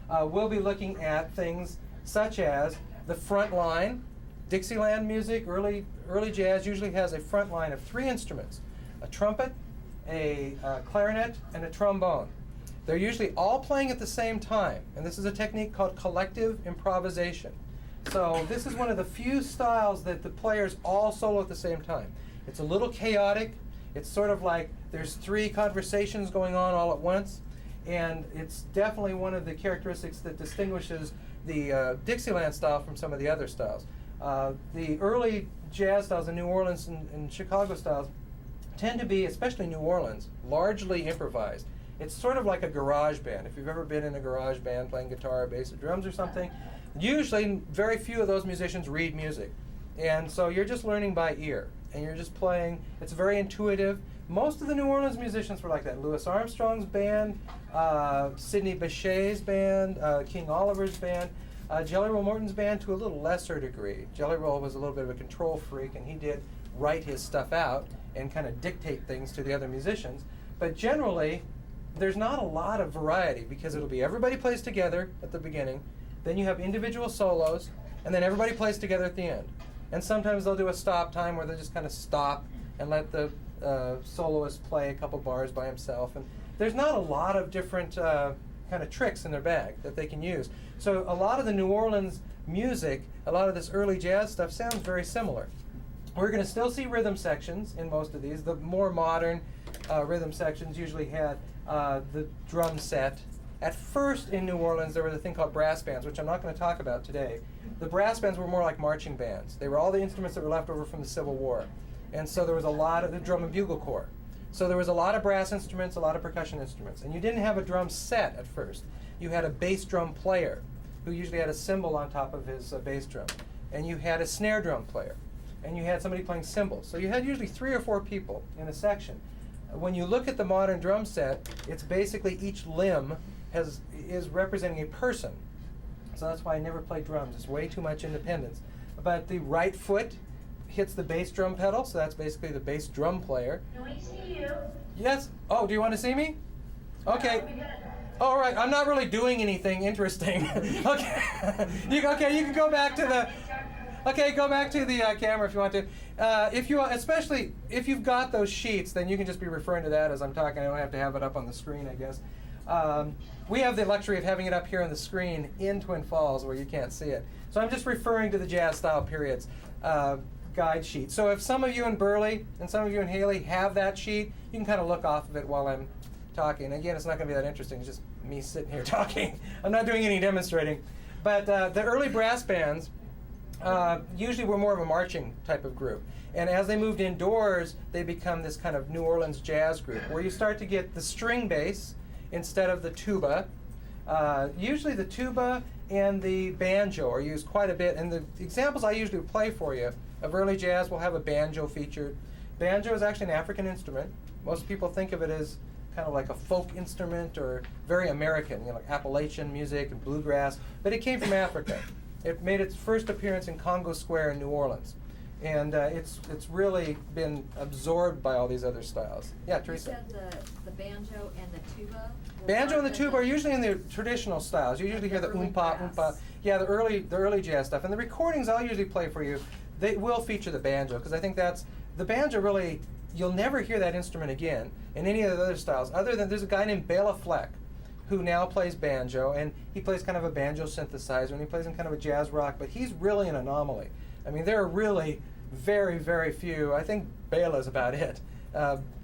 we'll be looking at things such as the front line. Dixieland music, early jazz usually has a front line of 3 instruments: a trumpet, a clarinet, and a trombone. They're usually all playing at the same time, and this is a technique called collective improvisation. So this is one of the few styles that the players all solo at the same time. It's a little chaotic. It's sort of like there's 3 conversations going on all at once, and it's definitely one of the characteristics that distinguishes the Dixieland style from some of the other styles. The early jazz styles, the New Orleans and Chicago styles, tend to be, especially New Orleans, largely improvised. It's sort of like a garage band. If you've ever been in a garage band playing guitar, bass, or drums or something, usually very few of those musicians read music. And so you're just learning by ear, and you're just playing. It's very intuitive. Most of the New Orleans musicians were like that. Louis Armstrong's band, Sidney Bechet's band, King Oliver's band, Jelly Roll Morton's band to a little lesser degree. Jelly Roll was a little bit of a control freak, and he did write his stuff out and kind of dictate things to the other musicians. But generally, there's not a lot of variety, because it'll be everybody plays together at the beginning, then you have individual solos, and then everybody plays together at the end. And sometimes they'll do a stop time where they just kind of stop and let the soloist play a couple bars by himself. And there's not a lot of different kind of tricks in their bag that they can use. So a lot of the New Orleans music, a lot of this early jazz stuff sounds very similar. We're going to still see rhythm sections in most of these. The more modern rhythm sections usually had the drum set. At first in New Orleans, there was a thing called brass bands, which I'm not going to talk about today. The brass bands were more like marching bands. They were all the instruments that were left over from the Civil War. And so there was a lot of the drum and bugle corps. So there was a lot of brass instruments, a lot of percussion instruments. And you didn't have a drum set at first. You had a bass drum player who usually had a cymbal on top of his bass drum. And you had a snare drum player. And you had somebody playing cymbals. So you had usually 3 or 4 people in a section. When you look at the modern drum set, it's basically each limb is representing a person. So that's why I never play drums. It's way too much independence. But the right foot hits the bass drum pedal, so that's basically the bass drum player. Can we see you? Yes. Oh, do you want to see me? Okay. All right. I'm not really doing anything interesting. Okay. You can go back to the. Okay, go back to the camera if you want to. Especially if you've got those sheets, then you can just be referring to that as I'm talking. I don't have to have it up on the screen, I guess. We have the luxury of having it up here on the screen in Twin Falls where you can't see it. So I'm just referring to the jazz style periods guide sheet. So if some of you in Burley and some of you in Haley have that sheet, you can kind of look off of it while I'm talking. Again, it's not going to be that interesting. It's just me sitting here talking. I'm not doing any demonstrating. But the early brass bands usually were more of a marching type of group. And as they moved indoors, they become this kind of New Orleans jazz group where you start to get the string bass instead of the tuba. Usually the tuba and the banjo are used quite a bit. And the examples I usually play for you of early jazz will have a banjo featured. Banjo is actually an African instrument. Most people think of it as kind of like a folk instrument or very American, like Appalachian music and bluegrass. But it came from Africa. It made its first appearance in Congo Square in New Orleans. And it's really been absorbed by all these other styles. Yeah, Teresa? You said the banjo and the tuba? Banjo and the tuba are usually in the traditional styles. You usually hear the oompa, oompa. Yeah, the early jazz stuff. And the recordings I'll usually play for you, they will feature the banjo, because I think that's, the banjo really, you'll never hear that instrument again in any of the other styles, other than there's a guy named Bela Fleck who now plays banjo, and he plays kind of a banjo synthesizer, and he plays in kind of a jazz rock, but he's really an anomaly. I mean, there are really very, very few, I think Bela's about it,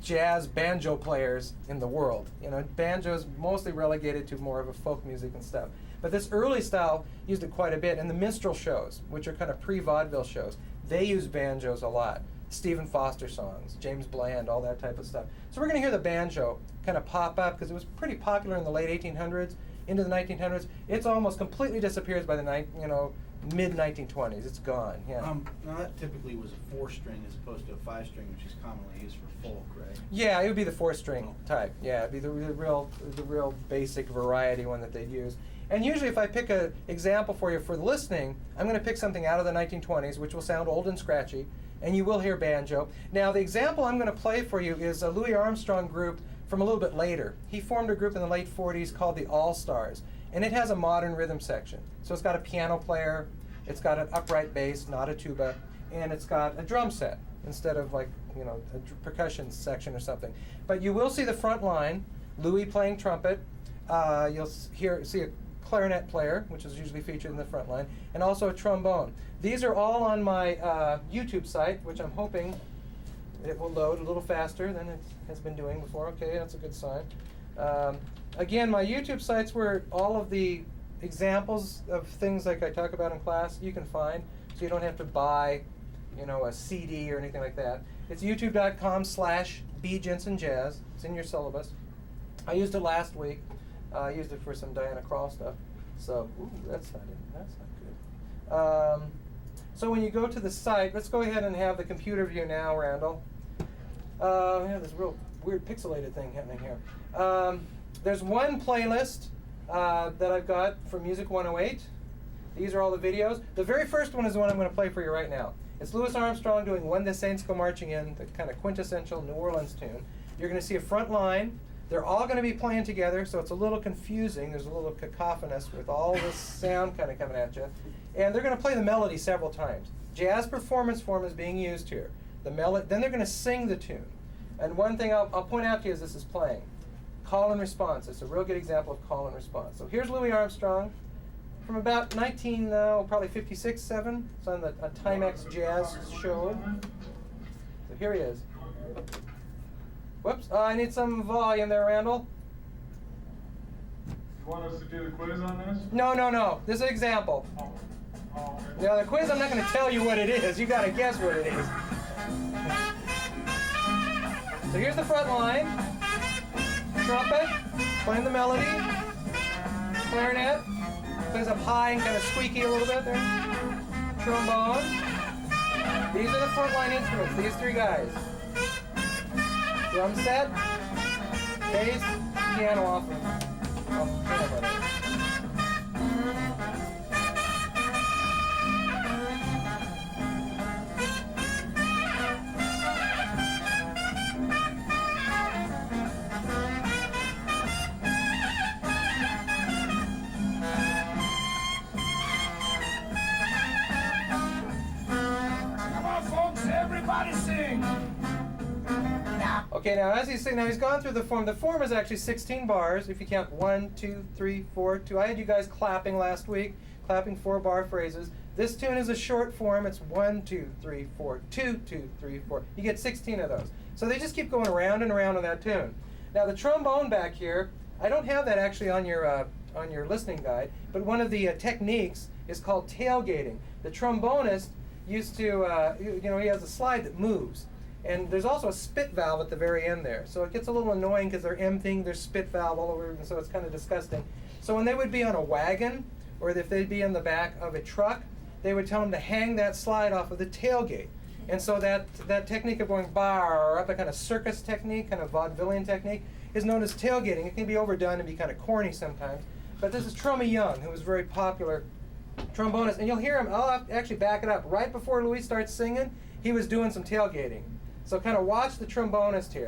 jazz banjo players in the world. You know, banjo is mostly relegated to more of a folk music and stuff. But this early style used it quite a bit. And the minstrel shows, which are kind of pre-vaudeville shows, they use banjos a lot. Stephen Foster songs, James Bland, all that type of stuff. So we're going to hear the banjo kind of pop up because it was pretty popular in the late 1800s, into the 1900s. It's almost completely disappears by the mid-1920s. It's gone. Yeah. Now that typically was a 4-string as opposed to a 5-string, which is commonly used for folk, right? Yeah, it would be the 4-string type. Yeah, it'd be the real basic variety one that they'd use. And usually if I pick an example for you for listening, I'm going to pick something out of the 1920s, which will sound old and scratchy, and you will hear banjo. Now, the example I'm going to play for you is a Louis Armstrong group from a little bit later. He formed a group in the late 40s called the All-Stars, and it has a modern rhythm section. So it's got a piano player, it's got an upright bass, not a tuba, and it's got a drum set instead of like, you know, a percussion section or something. But you will see the front line, Louis playing trumpet. You'll see a clarinet player, which is usually featured in the front line, and also a trombone. These are all on my YouTube site, which I'm hoping it will load a little faster than it has been doing before. Okay, that's a good sign. Again, my YouTube site's where all of the examples of things like I talk about in class you can find, so you don't have to buy, you know, a CD or anything like that. It's youtube.com/bjensenjazz. It's in your syllabus. I used it last week. I used it for some Diana Krall stuff. So, ooh, that's not good. So when you go to the site, let's go ahead and have the computer view now, Randall. We have this real weird pixelated thing happening here. There's one playlist that I've got for Music 108. These are all the videos. The very first one is the one I'm going to play for you right now. It's Louis Armstrong doing When the Saints Go Marching In, the kind of quintessential New Orleans tune. You're going to see a front line. They're all going to be playing together, so it's a little confusing. There's a little cacophonous with all this sound kind of coming at you. And they're going to play the melody several times. Jazz performance form is being used here. Then they're going to sing the tune. And one thing I'll point out to you as this is playing. Call and response. It's a real good example of call and response. So here's Louis Armstrong from about probably 56, 7. It's on a Timex Jazz show. So here he is. Whoops, I need some volume there, Randall. You want us to do the quiz on this? No. This is an example. Oh, okay. Now the quiz, I'm not going to tell you what it is. You got to guess what it is. So here's the front line. Trumpet, playing the melody. Clarinet, plays up high and kind of squeaky a little bit there. Trombone. These are the front line instruments, these three guys. Drum set, bass, piano off the camera. Come on, folks, everybody sing. Okay, now as he's singing, he's gone through the form. The form is actually 16 bars. If you count 1, 2, 3, 4, 2. I had you guys clapping last week, clapping 4-bar phrases. This tune is a short form. It's 1, 2, 3, 4, 2, 2, 3, 4. You get 16 of those. So they just keep going around and around on that tune. Now the trombone back here, I don't have that actually on your listening guide, but one of the techniques is called tailgating. The trombonist used to, he has a slide that moves. And there's also a spit valve at the very end there. So it gets a little annoying because they're emptying their spit valve all over, and so it's kind of disgusting. So when they would be on a wagon, or if they'd be in the back of a truck, they would tell them to hang that slide off of the tailgate. And so that technique of going bar up, a kind of circus technique, kind of vaudevillian technique, is known as tailgating. It can be overdone and be kind of corny sometimes. But this is Trommy Young, who was a very popular trombonist. And you'll hear him, I'll actually back it up. Right before Louis starts singing, he was doing some tailgating. So kind of watch the trombonist here.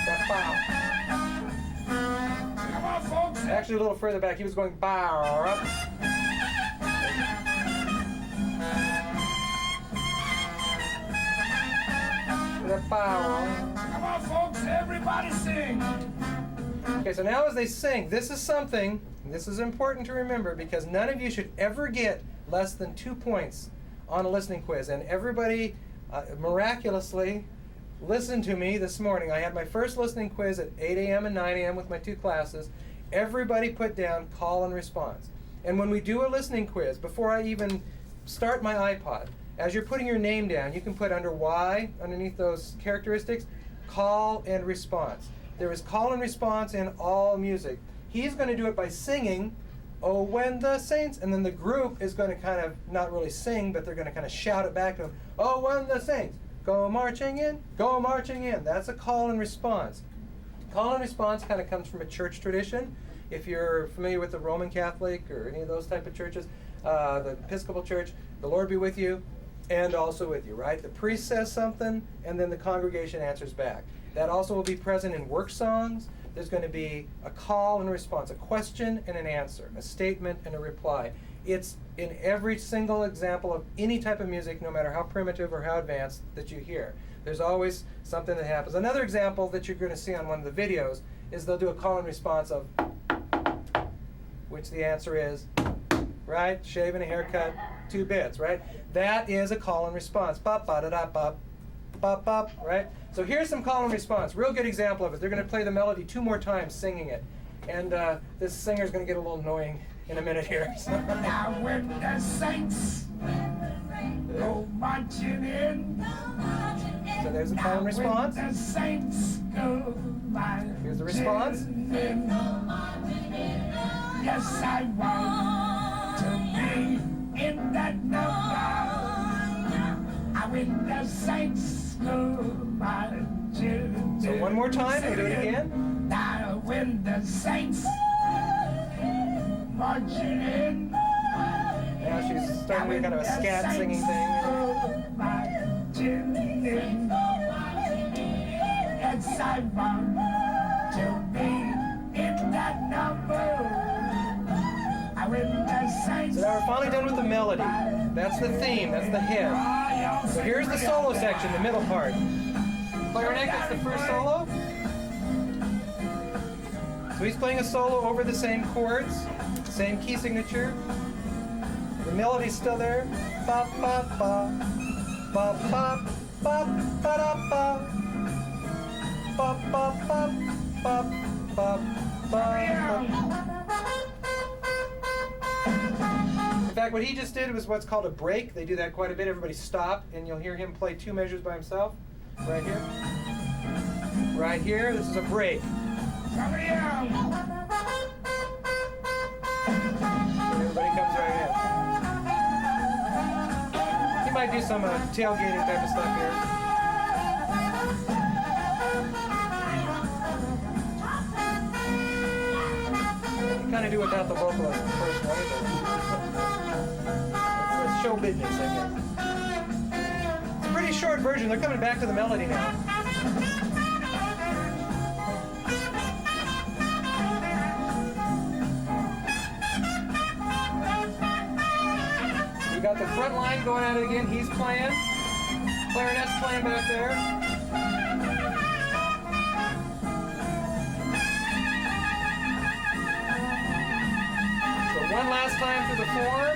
That bow. Come on, folks. Actually, a little further back, he was going bow up. That bow. Come on, folks, everybody sing. Okay, so now as they sing, this is something, this is important to remember because none of you should ever get less than 2 points on a listening quiz. And everybody miraculously listened to me this morning. I had my first listening quiz at 8 a.m. and 9 a.m. with my 2 classes. Everybody put down call and response. And when we do a listening quiz, before I even start my iPod, as you're putting your name down, you can put under Y, underneath those characteristics, call and response. There is call and response in all music. He's going to do it by singing, "Oh, when the saints," and then the group is going to kind of not really sing, but they're going to kind of shout it back to him. "Oh, when the saints go marching in, go marching in." That's a call and response. Call and response kind of comes from a church tradition. If you're familiar with the Roman Catholic or any of those type of churches, the Episcopal Church, the Lord be with you and also with you, right? The priest says something and then the congregation answers back. That also will be present in work songs. there's going to be a call and response, a question and an answer, a statement and a reply. It's in every single example of any type of music, no matter how primitive or how advanced, that you hear. There's always something that happens. Another example that you're going to see on one of the videos is they'll do a call and response of, which the answer is, right? Shave and a haircut, 2 bits, right? That is a call and response. Bop, ba da da bop, bop, bop, right? So here's some call and response. Real good example of it. They're going to play the melody 2 more times singing it. And this singer's going to get a little annoying in a minute here. Now when the saints go marching in. So there's a call and response. Now when the saints go marching. Here's the response. In. Yes, I want to be in that number. Now when the saints go marching. So one more time, we'll do it again. Now when the saints marching in. Now she's starting to do kind of a scat singing thing. Marching in. Yes, I want to be in that number. Now when the saints. So now we're finally done with the melody. That's the theme, that's the head. So here's the solo section, the middle part. Clarinet gets the first solo. So he's playing a solo over the same chords, same key signature. The melody's still there. Ba ba ba, ba ba ba ba da ba, ba ba ba ba ba ba. In fact, what he just did was what's called a break. They do that quite a bit. Everybody stop, and you'll hear him play 2 measures by himself. Right here. Right here. This is a break. Everybody comes right in. He might do some tailgating type of stuff here. You kind of do without the vocalist in the first one. It's show business, I guess. It's a pretty short version. They're coming back to the melody now. We got the front line going at it again. He's playing. Clarinet's playing back there. So one last time through the form.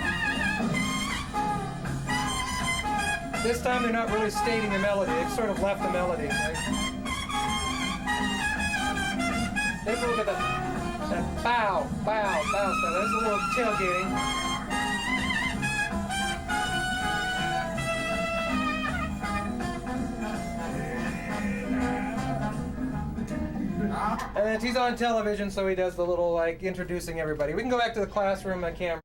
This time they're not really stating the melody. They've sort of left the melody. Right? Take a look at that bow, bow, bow stuff. That's a little tailgating. And then he's on television, so he does the little, like, introducing everybody. We can go back to the classroom camera.